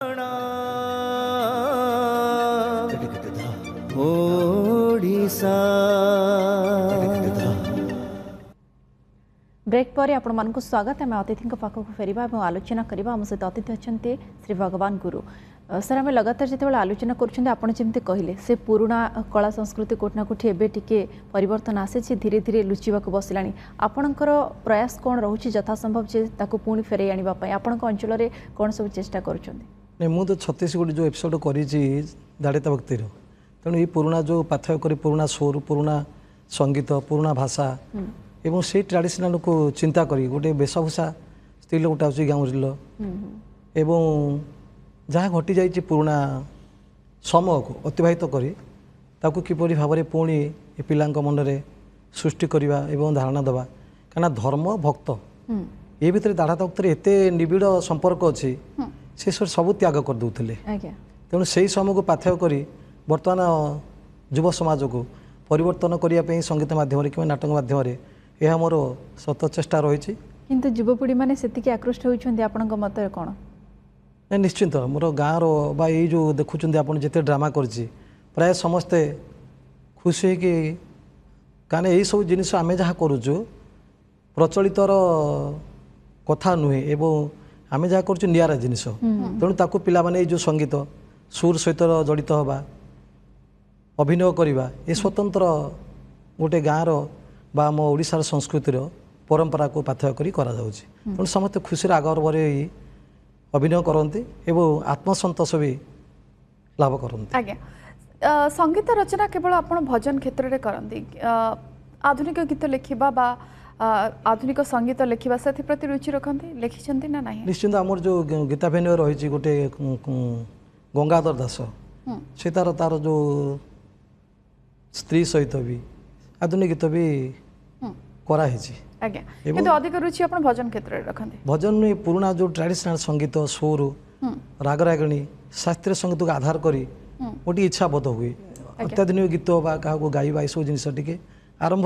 Break पर आपण मानक स्वागत आम अतिथि पाखक फेरिबा और आलोचना करबा। हम सहित अतिथि अच्छा श्री भगवान गुरु सर आम लगातार जिते आलोचना करमती कहले से पुराणा कला संस्कृति कोठना कोठी एबे टिके परिवर्तन आसी धीरे धीरे लुचिबा बसला आपणकर प्रयास कौन रोचे यथासंभव जे ताकू पुणी फेरे आनिबा पई आपणक अंचल रे कौन सब चेष्टा करूछन्ते? मु तो छत्तीसगढ़ जो एपिसोड करी दाड़िता भक्तिर तेणु ये पुराणा जो पाथक कर पुराणा सोर पुराणा संगीत पुराणा भाषा एवं से ट्रेडिशनल को चिंता करी गोटे वेशभूषा स्त्री लोकटा हूँ गाँव एवं जहाँ घटी जाइए पुराणा समय को अतिबाहित करी ताकू किपरि भाव में पुणी ए पिलांक मनरे सृष्टि करवा एवं धारणा देवा कहीं धर्म भक्त ये भितर दाढ़ाता भक्त एते निबिड़ संपर्क अच्छी से सब त्याग कर दूसरे तेणु से समय को पाथ्य करी बर्तमान युव समाज को परिवर्तन करने संगीत माध्यम कि नाटक माध्यम यह मोर सत चेष्टा रही। किंतु युवपीढ़ी मैंने से आकृष्ट होती आपंक मत कौन? निश्चिंत मोर गाँव रो ये जो देखुं आप जिते ड्रामा कर प्राय समस्ते खुशी है कि कहीं यही सब जिनिस आम जहाँ करुचु प्रचलितर कथा नुहे एवं आम जहाँ कर निरा जिनिस तेणु ताकू पिला माने जो संगीत सुर सहित जड़ित हवा अभिनय करवा ये स्वतंत्र गोटे गाँव बा आम ओडिशार संस्कृतिर परंपरा को पाथ्य करी करा जाउछि तेणु समस्ते खुशी आगर बरे अभिनय करती एवं आत्मसंतोष भी लाभ करती। आज्ञा संगीत रचना केवल आपण भजन क्षेत्र में करती आधुनिक गीत लिखा बा आधुनिक संगीत लिखा से प्रति रुचि रखती लिखिं ना ना? निश्चिंत आमर जो गीताभिनय रही गोटे गंगाधर दास से तार जो स्त्री सहित भी आधुनिक गीत भी कराई। आज्ञा किंतु अधिक रुचि आपण भजन क्षेत्र में रखते? भजन में पुराना जो ट्रेडिशनल संगीत सोर रागरागिणी शास्त्रीय संगीत को आधार करी गोटे इच्छा बोध हुए अत्याधुनिक गीत बा क्या गाइबा सब जिन आरंभ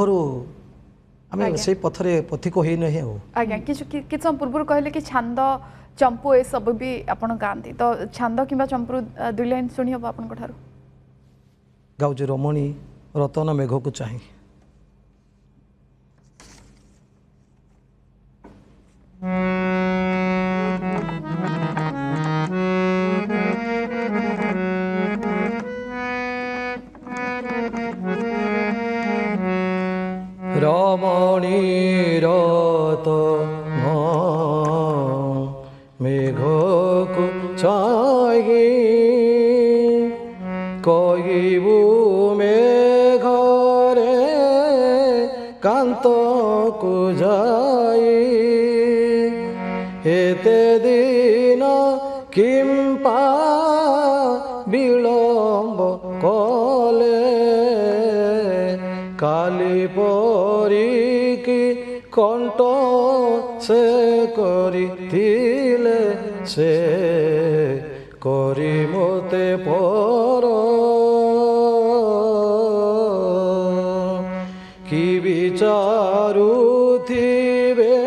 आम से पथरे पथिक हो नहीं हो। आज्ञा कि समय पूर्व कहले कि छांद चंपू ए सब भी आपण गाती तो छांद किंबा चंपू दुई लाइन शुणी हम आपण गाँव रमणी रतन मेघ को चाहे रमणी रतन मेघ को चाहे कहबू मेघरे कांत को जाए एते दिन किंपा विलंब कले काली परी की कंठ से करिथिले से करी मोते पर कि विचारू थिबे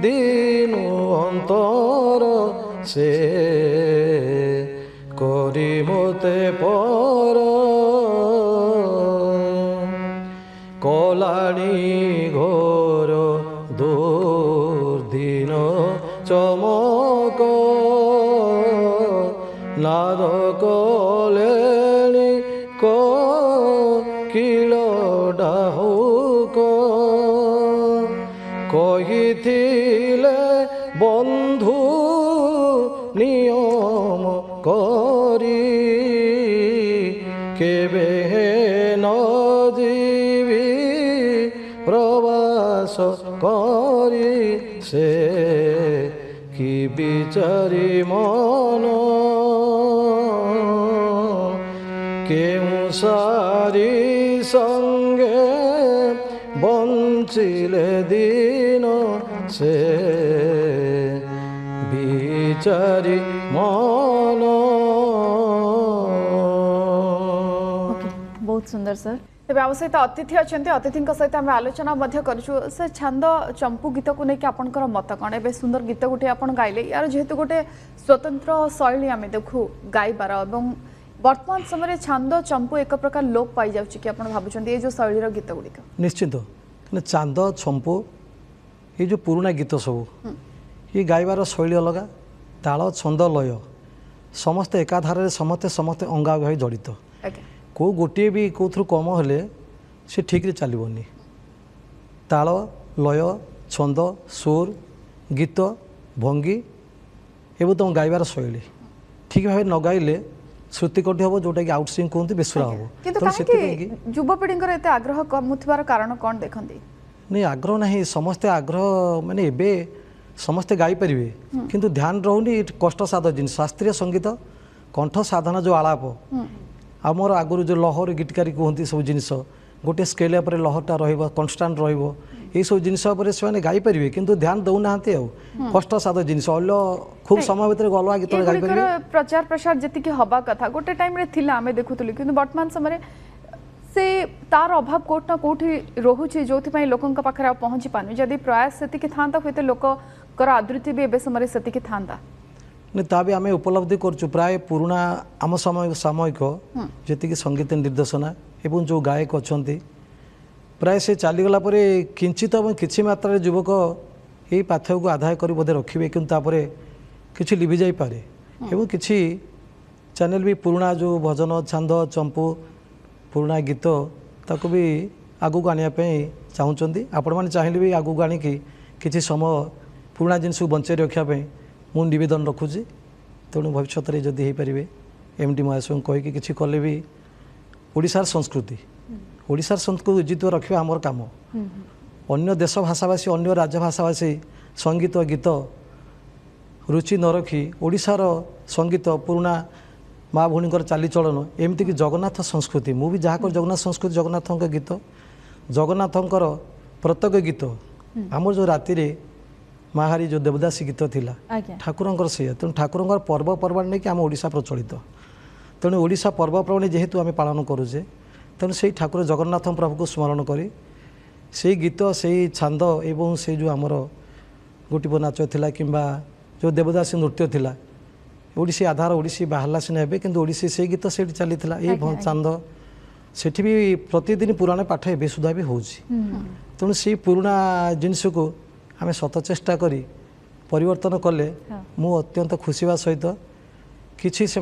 दिनु अंतर से करी मोते पर कलाणी घोर दुर्दिन चमक नाद कलेणी किल डाहुक कहिथिले बंधु नियम करी केबे न जीवी प्रवास करी से कि बिचारी मन केउ सारी संगे बंचिले दिन से बिचारी मन। बहुत सुंदर सर। तेज आम सहित अतिथि अच्छा अतिथि सहित आम आलोचना से छांद चंपू गीत को लेकिन आपंकर मत कौन ए सुंदर गीत गोटे आप गाइले यार जेहेतु गोटे स्वतंत्र शैली आम देखू गाइबार वर्तमान समय छांद चंपू एक प्रकार लोप पाई जाऊँ कि आप भावुं ये जो शैलीर गीत गुड़िक निश्चित चांद चंपू ये जो पुराना गीत सब ये गाइबार शैली अलग ताल छंद लय समस्ते एकाधारे समस्ते समस्ते अंगा भाई जड़ित को गोटे भी कौन कम हेले से ठीक रे चलबनी ताल लय छंद सुर गीत भंगी एवं तुम गाइबार शैली ठीक भाव न गाइले श्रुतिकटी हम जोटा कि आउटसिंग कहते बेसुरा हम युवपीढ़ी एत आग्रह कमुथिबार कारण कौन देखती नहीं आग्रह नहीं समस्ते आग्रह माने एबे समस्ते गाई पारे किंतु ध्यान रहुनी कष्ट साध जिन शास्त्रीय संगीत कंठ साधना जो आलाप आमर आगुरी जो लहर गीतकारी कहते सब जिनस गोटे स्केल पर लहरटा रनस्टाट सब जिनस से गाई पारे किंतु ध्यान दौना कष्ट साध जिनस अन्य खूब समय भर अलग गीत गाई पारे प्रचार प्रसार जी हवा कथा गोटे टाइम रे आम देखुलु कि वर्तमान समय से तार अभाव कोट ना कोठी रोचे जो लोकों पाखे पहुँची पानी जदि प्रयास से था हूँ लोकर आदृति भी ए समय से था नहीं ता भी आम उपलब्धि करचु प्राय पुराना आम समय सामयिक जी संगीत निर्देशना एवं जो गायक अच्छा प्राय से चलीगला किंचित किसी मात्रा युवक यही पाथ्य को आदाय कर बोधे रखिए कि किसी लिभि जापे एवं किसी चैनल भी पुराना जो भजन छांद चंपू पुराना गीत ताको भी आगू आने चाहूँगी आपण मैंने चाहिए भी आगू आणिकी किसी समय पुराना जिनस बंचाई रखापी मु नवेदन रखुची तेणु भविष्य में जदि हो पारे एमडी महाशय कहीकि किसी कले भी ओडिशार संस्कृति ओडिशार संस्कृति उज्जित रखा आमर काम अन्य देश भाषाभाषी अन्य राज्य भाषाभाषी संगीत गीत रुचि न रखी ओडिशार संगीत पुराना माँ भौणीकर चालीचलन एमती कि जगन्नाथ संस्कृति मु भी जहाँ कर जगन्नाथ संस्कृति जगन्नाथ गीत जगन्नाथंकर प्रत्येक गीत आमर जो राति माहारी जो देवदासी गीत थिला ठाकुरंकर से तेणु ठाकुरंकर पर्वपर्वाणी नहीं कि आम ओडिशा प्रचलित तेणु ओडिशा पर्वपर्वाणी जेहेतु आम पालन करुचे तेणु से ठाकुर जगन्नाथ प्रभु को स्मरण करी से गीत से छांद एवं से जो आमर गोटीप नाच थिला किंबा जो देवदासी नृत्य थिला ओडिसी आधार ओडिसी बाहरला सिना एबे किंतु ओडिसी से गीत से चली ये चांद सेठी भी प्रतिदिन पुराना पाठ एवं सुधा भी होची तेणु से पुराना जिनस को आम सत चेष्टा करी परिवर्तन कले मु अत्यंत खुशीवा सहित किसी से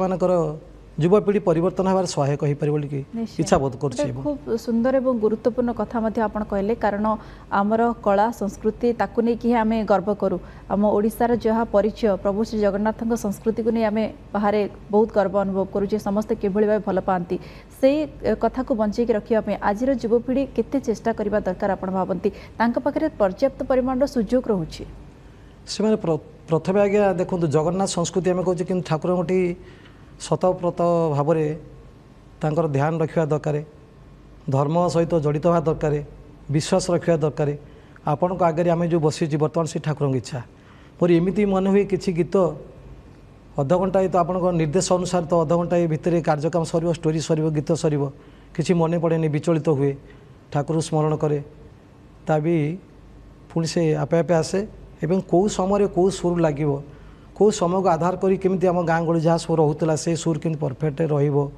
युवपीढ़ी परिवर्तन होवार सहायक हो पारे कि इच्छा बोध कर खूब सुंदर और गुरुत्वपूर्ण कथा आपण कहले कारण आमर कला संस्कृति ताकू नहीं कि आम गर्व करूँ आम ओडिशार जहाँ परिचय प्रभु श्री जगन्नाथ संस्कृति को नहीं आम बाहर बहुत गर्व अनुभव करुचे समस्ते किभली भाव भल पाती से कथा को बंचेक रखापी आज युवपीढ़ी केते चेष्टा करबा दरकार आपण भावती पाखे पर्याप्त परिमाण सुजोग रोचे से प्रथम आज्ञा देखो जगन्नाथ संस्कृति आम कहे कि ठाकुर गोटी शतप्रत भाव तांकर ध्यान रखा दरकार धर्म सहित जड़ित हवा दरकार विश्वास रखा दरकार आपण को आगे आम जो बसी बर्तमान से ठाकुर इच्छा मोर एमती मन हुए कि गीत अध घंटा तो आपण निर्देश अनुसार तो अध घंटा भितर कार्यक्रम सर स्टोरी सर गीत सर किसी मन पड़े विचलित हुए ठाकुर स्मरण करे ता भी पुणी से आपे आपे आसे एवं कौ समय कौ सुर लगे कौ समय को आधार करी केमिति आम गाँ गहली जहाँ सुर होता से सुर केमती परफेक्ट रहिबो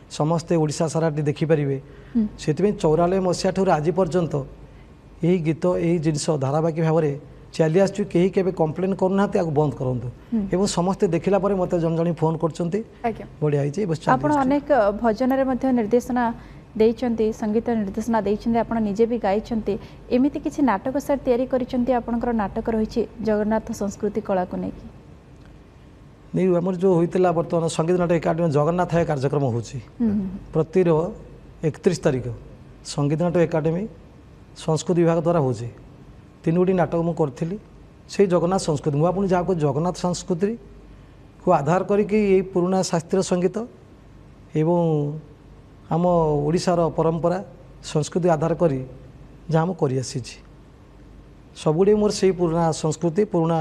समस्ते ओडिशा सारा देखिपारे से 94 मसीहा ठूर आज पर्यंत यही गीत यही जिनस धारावाहिक भाव में चली आसु कहीं के कम्प्लेन करना बंद करूँ एवं समस्ते देखला मत जन जन फोन कर बढ़िया आप अनेक भजन निर्देशना देइचंती संगीत निर्देशना देइचंती आपण निजे भी गाइचंती एमिति किछि नाटक सर तयारी करिचंती आपनकर नाटक रहिछि जगन्नाथ संस्कृति कला को नेकी नहीं आमर जो होता बर्तमान संगीत नाटक एकाडेमी जगन्नाथ कार्यक्रम हो प्रति 31 तारीख संगीत नाटक एकाडेमी संस्कृति विभाग द्वारा हो 3 नाटक मुझे से जगन्नाथ संस्कृति मुझे जहाँ को जगन्नाथ संस्कृति को आधार करी पुराना शास्त्रीय संगीत एवं आम ओडिशार परंपरा संस्कृति आधार करी जहाँ मुझे कर आसी सबुड़े मोर से पुराना संस्कृति पुराना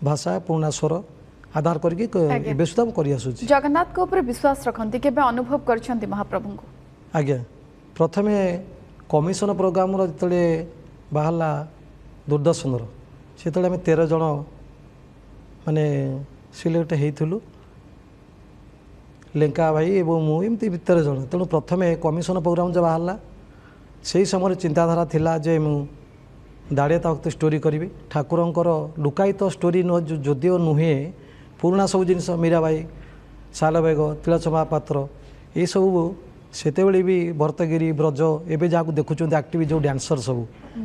भाषा पुराना स्वर आधार करके बेसुदा कर आसुची जगन्नाथ को ऊपर विश्वास रखती के अनुभव कर महाप्रभु को आज्ञा प्रथमे कमिशन प्रोग्राम जिते बाहला दूरदर्शन से आम 13 जन माने सिलेक्ट होइथिलु लेंका भाई एवं मुझे 13 जन तेणु प्रथमे कमिशन प्रोग्राम जो बाहर से समय चिंताधारा थिला जे मु दाड़िया वक्त स्टोरी करी ठाकुरंकर लुकायित स्टोरी जदिओ नुहे पुराना सब जिनस मीराबाई सालबेग तिलचमा पात्र ये सब सेतेबेले भी भरतगिरी ब्रज एवं जहाँ देखुं एक्टिव जो डांसर सब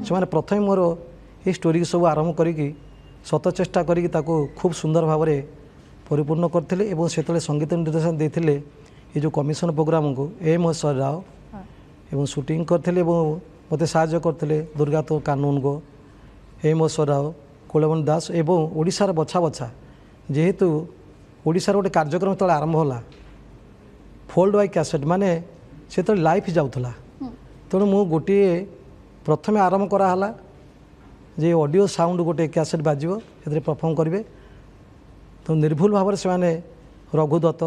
से प्रथम मोर ये स्टोरी सब आरंभ करी सत चेष्टा करी खूब सुंदर भाव में परिपूर्ण करते एवं से संगीत निर्देशन देते ये जो कमिशन प्रोग्राम को एम सर राव एवं शूटिंग करते मत साहय करते दुर्गा तो कानून को एम सर राव कुलवन दास एवं ओडिशार बछा बछा जेहेतु ओडिशार गोटे कार्यक्रम तले आरंभ होला फोल्ड बाय कैसेट माने से तो लाइफ जाऊला तेणु मु गोटे प्रथम आरंभ कराला जे ऑडियो साउंड गोटे कैसेट बाजिबो एतरे परफॉर्म करेंगे तो निर्भुल भाव से माने रघुदत्त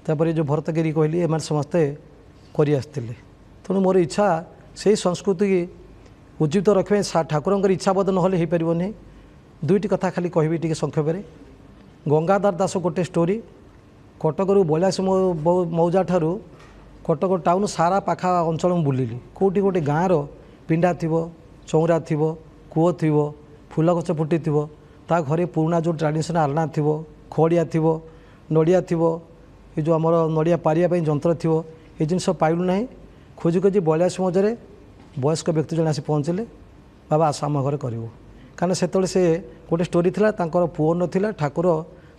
तापर जो भरतगिरी कहली एम समस्ते कर तेणु मोर इच्छा से संस्कृति की उज्जीवित रखा ठाकुर इच्छा बोध ना हो पारनी दुईटी कथा खाली कहबी टी संक्षेप में गंगाधर दास गोटे स्टोरी कटकरू बयासी मौजा ठारू कटक टाउन सारा पाखा अंचल बुलिली कौटी गोटे गाँव पिंडा थी चौरा थी कूଅ थी फूल गछ फुटी ता घरे पुराना जो ट्रेडिशनल आलना थी खड़िया थी नड़िया थी ये जो आमर नड़िया पारिया जंत्र थी ये जिनस पाइलु ना खोजी खोजी 82 मजारे वयस्क व्यक्ति जन आसी पहुँचले बाबा आस आम घर करूँ कारण से गोटे स्टोरी थी पुओ ना ठाकुर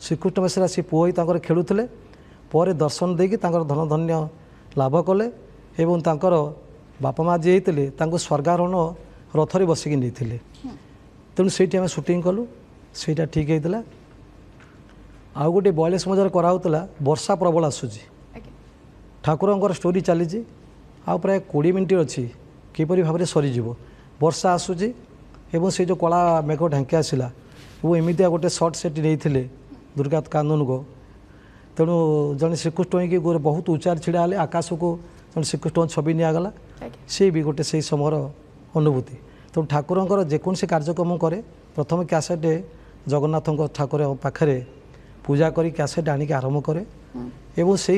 श्रीकृष्ण मिश्रा सी पुओ ही खेलुले पर दर्शन देकी धन धन्य लाभ कले एवं तांकर बापा माँ जी होते स्वर्गारोहण रथरे बसिकी नहीं तेणु से आम शूटिंग कलु सेटा ठीक होता आउ गोटे 42 मजार कराला वर्षा प्रबल आसूची ठाकुरंकर स्टोरी चली आ प्राय 20 मिनट अच्छी किपरि भाव में सरीज वर्षा आसूची एवं से जो कला मेघ ढांकी आसला वो एमतिया गोटे सर्ट सेट नहीं दुर्गा कानून को तेणु जन श्रीकृष्ण ही गोटे बहुत उचार छिड़ा हेले आकाश को जन श्रीकृष्ण छवि निगला सी भी गोटे से समय अनुभूति तेणु ठाकुरंकर जेकोसी कार्यक्रम करे प्रथम कैसेट जगन्नाथ ठाकुर पाखे पूजा करी कैसेट आनिक आरंभ करे एवं से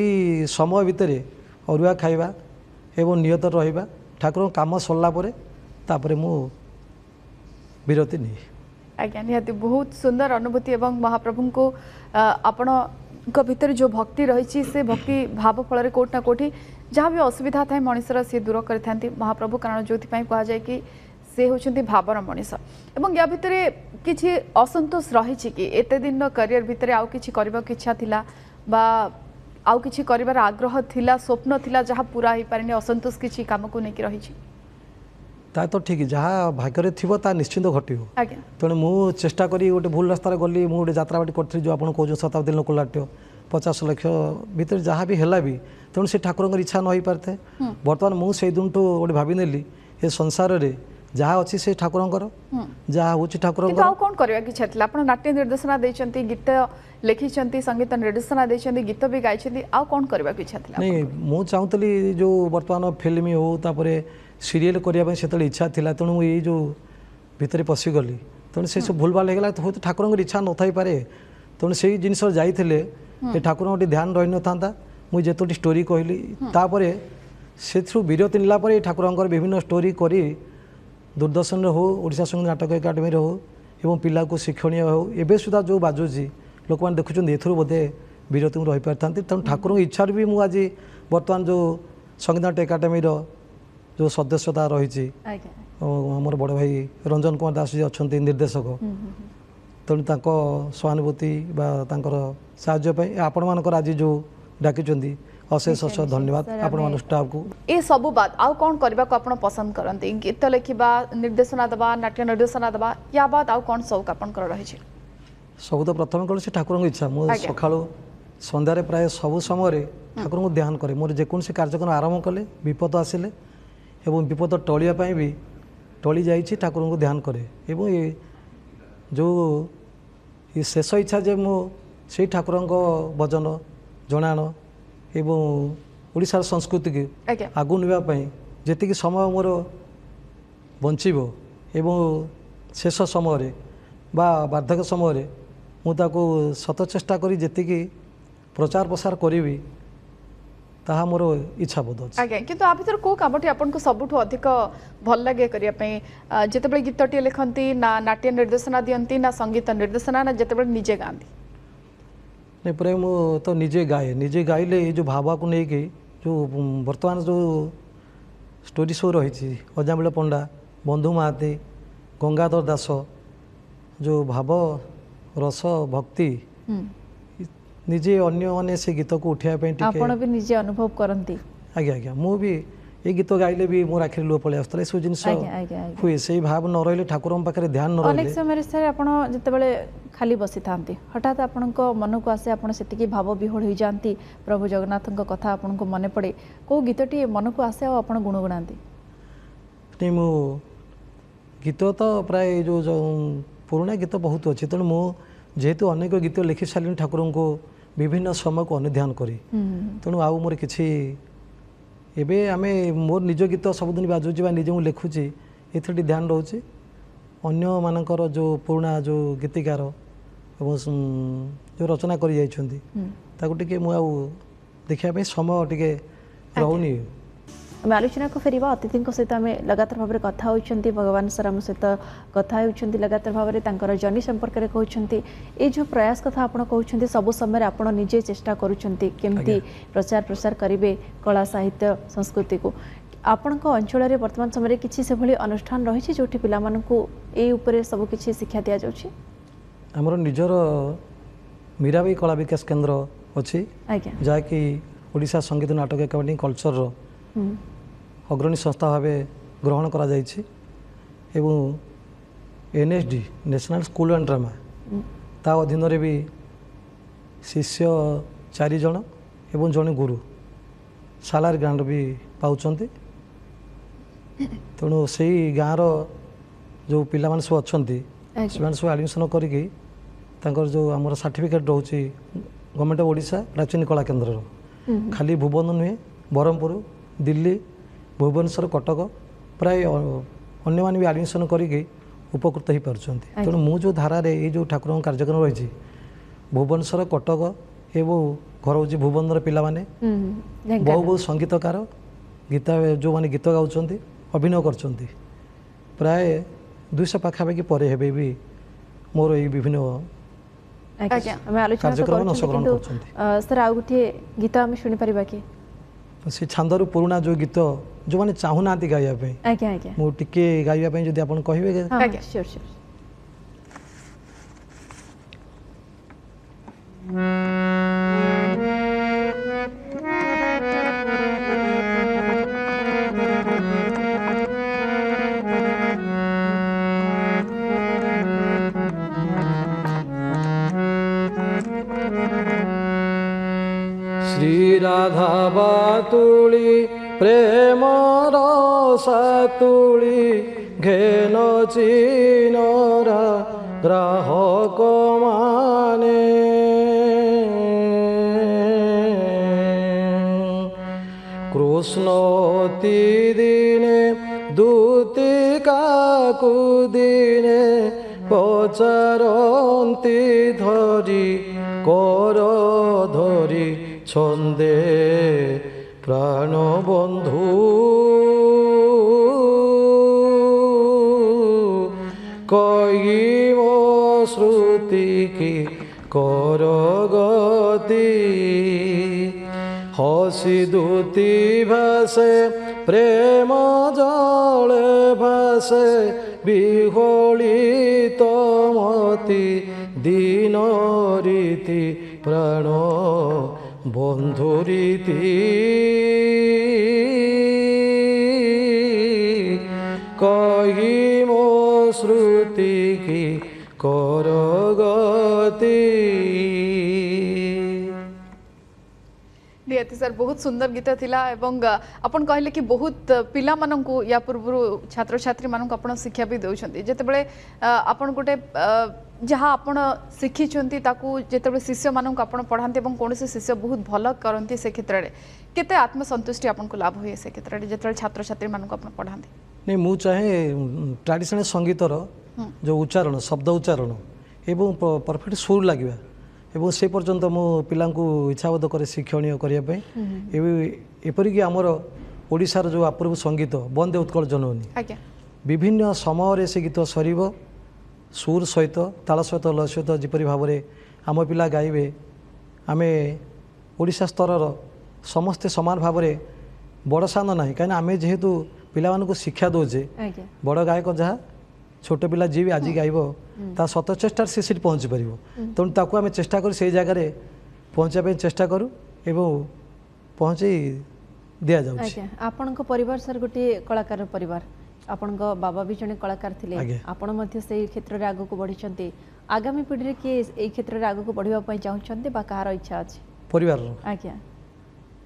समय भितर अरुआ खाइबा एवं नियत रहिबा ठाकुर काम सरला परे तापरे मु विरति नहीं आज्ञा निहाती बहुत सुंदर अनुभूति एवं महाप्रभु को आपण भितर जो भक्ति रही से भक्ति भाव फल कोट ना कोठी जहाँ भी असुविधा थाए मनीषर सी दूर करते महाप्रभु कारण जो कहुए कि से होचंती भावर मनीष एवं या भितर किछि असंतोष रही कि एते दिन करियर भितर आउ किछि करबा की इच्छा थिला बा आउ किछि करिवार आग्रह थिला स्वप्न थिला जहाँ पूरा हो पारेनी असंतोष किछि काम को लेकिन रही ता तो ठीक जहाँ भाग्य थी निश्चिंत घटो तेणु मु चेष्टा करी गोटे भूल रास्तार गली मुझे गोटे यात्राबाटी करी जो आपको कौन शताब्दी लोकनाट्य 50 लाख भितर जहाँ भी है भी तेणु से ठाकुर इच्छा न पारे बर्तमान मुझे दिन टू गोटे भावी नेली ये संसार रे जहाँ अच्छी से ठाकुर जहाँ हूँ ठाकुर कौन करवा की इच्छा आप नाट्य निर्देशना देते गीत लिखिं संगीत निर्देशना देते गीत भी गाई आउ कौन करवा की इच्छा नहीं मु चाहूली जो बर्तमान फिल्म हो तापर सीरियल करने से इच्छा थी तेणु ये जो भितर पशिगली तेणु से सब भूल भाल होगा हूँ ठाकुर इच्छा न थी पारे तेणु से जिनस जाइए ठाकुर गोटे ध्यान रही न था मुझे जिते स्टोरी कहली तापर से विरति नेला ठाकुर विभिन्न स्टोरी करी दूरदर्शन हो ओडिशा संगीत नाटक एकाडेमी हो एवं पिला को शिक्षणीय हो एवं सुधा जो बाजुची लोक मैंने देखुं एथुर बोधे विरति रही पारि था तेणु ठाकुर इच्छा भी मुझे बर्तमान जो संगीत नाटक एकाडेमी जो सदस्यता रही आमर बड़ भाई रंजन कुमार दास जी अच्छा निर्देशक तेणु सहानुभूति साहय आपण मानकर आज जो डाकी अशेष अशेष धन्यवाद आपण स्टाफ को ये सब बात आउ कौन करने को आप पसंद करते गीत लिखा निर्देशना दबा नाट्य निर्देशना दबा या बात आउ कौन शौक आपंकर रही सब तो प्रथम कौन से ठाकुर इच्छा मुझे सका सन्धार प्राय सब समय ठाकुर को ध्यान करे मोर जेकोसी कार्यक्रम आरंभ कले विपद आसिले एवं विपद टलिया भी टली जाइए ठाकुर को ध्यान करे एवं ये जो ये शेष इच्छा जे मो से ठाकुर भजन जनाण एवं ओडिशार संस्कृति की आगु नापी ଯେତିକି ସମୟ ମୋର ବଞ୍ଚିବ ଏବଂ ଶେଷ ସମୟରେ ବା ବାର୍ଦ୍ଧକ୍ୟ ସମୟରେ ମୁଁ ତାକୁ ଶତ ଚେଷ୍ଟା କରି ଯେତିକି ପ୍ରଚାର ପ୍ରସାର କରିବି ତାହା ମୋର ଇଚ୍ଛା ବୋଧ ଅଛି। ଆଜ୍ଞା, କିନ୍ତୁ ଆ ଭିତରେ କୋଉ କାମଟି ଆପଣଙ୍କୁ ସବୁଠୁ ଅଧିକ ଭଲ ଲାଗେ କରିବା ପାଇଁ? ଯେତେବେଳେ ଗୀତଟିଏ ଲେଖନ୍ତି, ନା ନାଟ୍ୟ ନିର୍ଦ୍ଦେଶନା ଦିଅନ୍ତି, ନା ସଙ୍ଗୀତ ନିର୍ଦ୍ଦେଶନା, ନା ଯେତେବେଳେ ନିଜେ ଗାଆନ୍ତି? ନାଇଁ, ପ୍ରାୟ ମୁଁ ତ ନିଜେ ଗାଏ। ନିଜେ ଗାଇଲେ ଏଇ ଯେଉଁ ଭାବକୁ ନେଇକି ଯେଉଁ ବର୍ତ୍ତମାନ ଯେଉଁ ଷ୍ଟୋରି ସୋ ରହିଛି, ଅଜାମିଳ ପଣ୍ଡା, ବନ୍ଧୁ ମହାନ୍ତି, ଗଙ୍ଗାଧର ଦାସ, ଯେଉଁ ଭାବ ରସ ଭକ୍ତି ନିଜେ ଅନ୍ୟମାନେ ସେ ଗୀତକୁ ଉଠାଇବା ପାଇଁ ଟିକେ ଆପଣ ବି ନିଜେ ଅନୁଭବ କରନ୍ତି? ଆଜ୍ଞା ଆଜ୍ଞା, ମୁଁ ବି ଏଇ ଗୀତ ଗାଇଲେ ବି ମୋର ଆଖିରେ ଲୁହ ପଳେଇ ଆସୁଥିଲା। ଏସବୁ ଜିନିଷ ଆଜ୍ଞା ଆଜ୍ଞା ଆଜ୍ଞା। ହୁଏ। ସେଇ ଭାବ ନ ରହିଲେ, ଠାକୁରଙ୍କ ପାଖରେ ଧ୍ୟାନ ନ ଅନେକ ରହିଲେ, ସମୟରେ ସାର୍ ଆପଣ ଯେତେବେଳେ ଖାଲି ବସିଥାନ୍ତି ହଠାତ୍ ଆପଣଙ୍କ ମନକୁ ଆସେ, ଆପଣ ସେତିକି ଭାବ ବିହୋଳ ହୋଇଯାଆନ୍ତି, ପ୍ରଭୁ ଜଗନ୍ନାଥଙ୍କ କଥା ଆପଣଙ୍କୁ ମନେ ପଡ଼େ, କେଉଁ ଗୀତଟି ମନକୁ ଆସେ ଆଉ ଆପଣ ଗୁଣଗୁଣାନ୍ତି? ନାଇଁ, ମୁଁ ଗୀତ ତ ପ୍ରାୟ ଯେଉଁ ପୁରୁଣା ଗୀତ ବହୁତ ଅଛି। ତେଣୁ ମୁଁ ଯେହେତୁ ଅନେକ ଗୀତ ଲେଖି ସାରିଲିଣି ଠାକୁରଙ୍କୁ ବିଭିନ୍ନ ସମୟକୁ ଅନୁଧ୍ୟାନ କରି, ତେଣୁ ଆଉ ମୋର କିଛି ଏବେ ଆମେ ମୋର ନିଜ ଗୀତ ସବୁଦିନ ବାଜୁଛି ବା ନିଜେ ମୁଁ ଲେଖୁଛି, ଏଥିରେ ଟିକେ ଧ୍ୟାନ ରହୁଛି। ଅନ୍ୟମାନଙ୍କର ଯେଉଁ ପୁରୁଣା ଯେଉଁ ଗୀତିକାର ଏବଂ ଯେଉଁ ରଚନା କରି ଯାଇଛନ୍ତି ତାକୁ ଟିକେ ମୁଁ ଆଉ ଦେଖିବା ପାଇଁ ସମୟ ଟିକେ ରହୁନି। ଆମେ ଆଲୋଚନାକୁ ଫେରିବା। ଅତିଥିଙ୍କ ସହିତ ଆମେ ଲଗାତାର ଭାବରେ କଥା ହେଉଛନ୍ତି, ଭଗବାନ ସାର୍ ଆମ ସହିତ କଥା ହେଉଛନ୍ତି ଲଗାତାର ଭାବରେ, ତାଙ୍କର ଜର୍ଣ୍ଣି ସମ୍ପର୍କରେ କହୁଛନ୍ତି। ଏଇ ଯେଉଁ ପ୍ରୟାସ କଥା ଆପଣ କହୁଛନ୍ତି, ସବୁ ସମୟରେ ଆପଣ ନିଜେ ଚେଷ୍ଟା କରୁଛନ୍ତି କେମିତି ପ୍ରଚାର ପ୍ରସାର କରିବେ କଳା ସାହିତ୍ୟ ସଂସ୍କୃତିକୁ। ଆପଣଙ୍କ ଅଞ୍ଚଳରେ ବର୍ତ୍ତମାନ ସମୟରେ କିଛି ସେଭଳି ଅନୁଷ୍ଠାନ ରହିଛି ଯେଉଁଠି ପିଲାମାନଙ୍କୁ ଏଇ ଉପରେ ସବୁ କିଛି ଶିକ୍ଷା ଦିଆଯାଉଛି? ଆମର ନିଜର ମୀରାବାଇ କଳା ବିକାଶ କେନ୍ଦ୍ର ଅଛି, ଆଜ୍ଞା, ଯାହାକି ଓଡ଼ିଶା ସଙ୍ଗୀତ ନାଟକ ଏକାଡେମୀ କଲଚରର ଅଗ୍ରଣୀ ସଂସ୍ଥା ଭାବେ ଗ୍ରହଣ କରାଯାଇଛି ଏବଂ NSD national school and drama ତା ଅଧୀନରେ ବି ଶିଷ୍ୟ 4 ଜଣ ଏବଂ ଜଣେ ଗୁରୁ ସାଲାରୀ ଗ୍ରାଣ୍ଟ ବି ପାଉଛନ୍ତି। ତେଣୁ ସେଇ ଗାଁର ଯେଉଁ ପିଲାମାନେ ସବୁ ଅଛନ୍ତି ସେମାନେ ସବୁ ଆଡ଼ମିସନ୍ କରିକି ତାଙ୍କର ଯେଉଁ ଆମର ସାର୍ଟିଫିକେଟ୍ ରହୁଛି ଗଭର୍ଣ୍ଣମେଣ୍ଟ ଅଫ୍ ଓଡ଼ିଶା ପ୍ରାଚୀନ କଳା କେନ୍ଦ୍ରର, ଖାଲି ଭୁବନ ନୁହେଁ, ବ୍ରହ୍ମପୁର, ଦିଲ୍ଲୀ, ଭୁବନେଶ୍ୱର, କଟକ ପ୍ରାୟ ଅନ୍ୟମାନେ ବି ଆଡ଼ମିସନ୍ କରିକି ଉପକୃତ ହୋଇପାରୁଛନ୍ତି। ତେଣୁ ମୁଁ ଯେଉଁ ଧାରାରେ ଏଇ ଯେଉଁ ଠାକୁରଙ୍କ କାର୍ଯ୍ୟକ୍ରମ ରହିଛି, ଭୁବନେଶ୍ୱର, କଟକ ଏବଂ ଘର ହେଉଛି ଭୁବନର ପିଲାମାନେ, ବହୁ ବହୁ ସଙ୍ଗୀତକାର ଯେଉଁମାନେ ଗୀତ ଗାଉଛନ୍ତି, ଅଭିନୟ କରୁଛନ୍ତି, ପ୍ରାୟ 200 ପାଖାପାଖି ପରେ ହେବେ ବି ମୋର ଏଇ ବିଭିନ୍ନ କାର୍ଯ୍ୟକ୍ରମ ଅଂଶଗ୍ରହଣ କରୁଛନ୍ତି। ସାର୍ ଆଉ ଗୋଟିଏ ଗୀତ ଆମେ ଶୁଣିପାରିବା କି? ସେ ଛାନ୍ଦରୁ ପୁରୁଣା ଯେଉଁ ଗୀତ ଯେଉଁମାନେ ଚାହୁଁନାହାନ୍ତି ଗାଇବା ପାଇଁ, ଆଜ୍ଞା ଆଜ୍ଞା, ମୁଁ ଟିକେ ଗାଇବା ପାଇଁ ଯଦି ଆପଣ କହିବେ। ଆଜ୍ଞା, ସିଓର ସିଓର। ଶ୍ରୀରାଧା ବାତୁଳି ପ୍ରେମର ସାତୁଳି ଘେନ ଚିନରା ଗ୍ରାହକ ମାନେ କୃଷ୍ଣ ଅତି ଦିନେ ଦୂତିକାକୁ ଦିନେ ପଚାରନ୍ତି ଧରି କର ଧରି ଛନ୍ଦେ ପ୍ରାଣ ବନ୍ଧୁ କହି ମୋ ଶ୍ରୁତି କି କର ଗତି ହସି ଦୂତି ଭାସେ ପ୍ରେମ ଜଳେ ଭାସେ ବିହଳିତ ମତି ଦିନ ରୀତି ପ୍ରାଣ বন্ধু রীতি কহি মো শ্রুতি কি করগতি। निहाती सर बहुत सुंदर गीत थिला एवं अपन कहले कि बहुत पिला माननकु या पूर्व छात्र छात्री माननकु अपन शिक्षा भी दउछंती जेतेबेले अपन गोटे जहाँ आपण शिखिंट जिते शिष्य मानक आप पढ़ाते कौन शिष्य बहुत भल करती से क्षेत्र में केते आत्मसंतुष्टि आपको लाभ हुए से क्षेत्र में जो छात्र छात्री मानक आप पढ़ाते नहीं मु चाहे ट्रेडिशनल संगीतर जो उच्चारण शब्द उच्चारण एवं परफेक्ट सुर लगे एवं से पर्यंत मो पिला इच्छाबोध करे शिक्षणीय करने एपरिक आमर ओडिशार जो अपूर्व संगीत बंदे उत्कल जननी विभिन्न समय से गीत सर सुर सहित ताल सहित लय सहित जिपरि भाव में आम पिला गाइबे आम ओडिशा स्तर समस्ते समान भाव में बड़ सान ना कहीं आम जेहेतु पिला शिक्षा दौचे बड़ गायक जहाँ छोट पिला जी भी आज गाइब ता सत चेष्टार से सीट पहुँची पार तेणु ताकू आम चेष्टा कर से जगार पहुँचा चेष्टा करूँ एवं पहुँचे दि जाऊँ आपण परिवार सर गोटे कलाकार परिवार आपण बाबा भी जड़े कलाकार थे आपण से क्षेत्र में आग को बढ़ी आगामी पीढ़ी किए ये क्षेत्र में आग को बढ़ापी चाहते कहार इच्छा अच्छे परिवार आज्ञा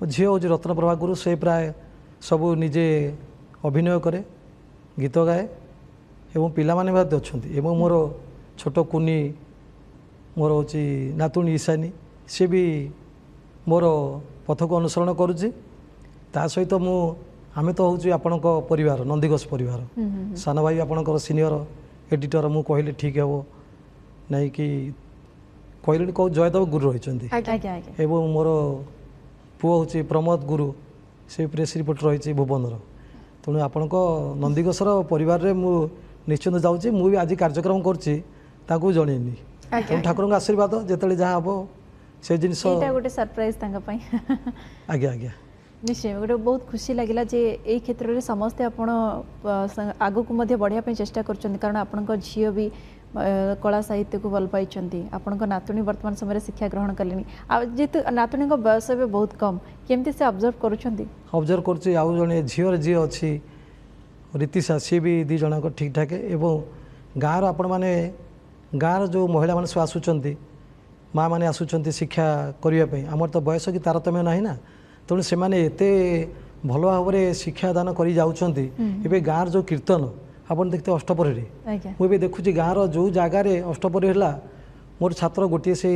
झील हूँ रत्नप्रभा गुरु से प्राय सबू निजे अभिनय करे गीत गाए एवं पिला माने भी अच्छा एवं मोर छोट कुनी मोर हूँ नातुणी ईशानी सी भी मोर पथ को अनुसरण करुच्ची ता सहित मु आम तो हूँ आपण परिवार नंदीघोष परिवार सान भाई आपणकर सीनियर एडिटर मु कहले ठीक हे नहीं कि कहले कौ जयदेव गुरु रही एवं मोर पुओ हूँ प्रमोद गुरु से प्रेस रिपोर्ट रही भुवनर तेणु आपण नंदीघोषर परिवार रे मु निश्चिंत जाऊँगी मुझे आज कार्यक्रम करुँची जनईनी ठाकुर आशीर्वाद जिते जहाँ हम से जिन गोटे सरप्राइज आज्ञा आज्ञा निश्चय गोटे बहुत खुशी लगे जे यही क्षेत्र में समस्ते आप आग को बढ़ापी चेष्टा कारण आपण झील भी कला साहित्य को भल पाई आपण नातुणी वर्तमान समय शिक्षा ग्रहण कले जेहेतु नातुणी बयस भी बहुत कम केमती से ऑब्जर्व ऑब्जर्व कर जड़े झील जी अच्छी रीतिशा सी भी दी जन ठीक ठाक एवं गाँव आपण मैंने गाँव जो महिला मैंने सब आसुँच माँ मैंने आसुँच शिक्षा करने आमर तो बयस की तारतम्य ना ना तेणु से एते भल भाव में शिक्षादान कर गाँव जो कीर्तन आप देखते अष्टपहरी मुझे देखुची गाँव जो जगार अष्टपहरी है मोर छात्र गोटे से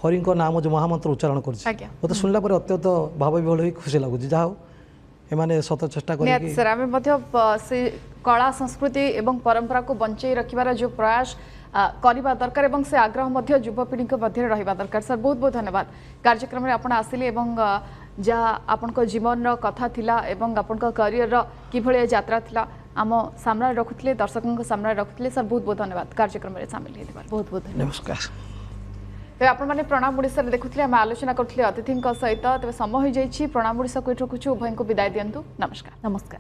हरि नाम जो महामंत्र उच्चारण कर मत शुणला अत्यंत भाव विभल खुशी लगुच जहाँ एमाने सत चेष्टा कर सर आम कला संस्कृति एवं परंपरा को बंचाई रखिबार जो प्रयास करवा दरकार एवं से आग्रह युवपीढ़ी मध्य रहा दरकार सर बहुत बहुत धन्यवाद कार्यक्रम में आपड़ आसिले जहाँ आपण जीवन कथा थिला एवं आपण करियर किभली यात्रा थिला आम सामने रखुले दर्शकों सामने रखुले सर बहुत बहुत धन्यवाद कार्यक्रम में सामिल होइथिबार बहुत बहुत नमस्कार आपण मैंने प्रणाम ओडिशा देखुले आम आलोचना करथिले अतिथि सहित तेज समय हो जाइए प्रणाम ओडिशा को रखुछु उभय को विदाय दियंतु नमस्कार नमस्कार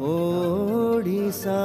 ओडिशा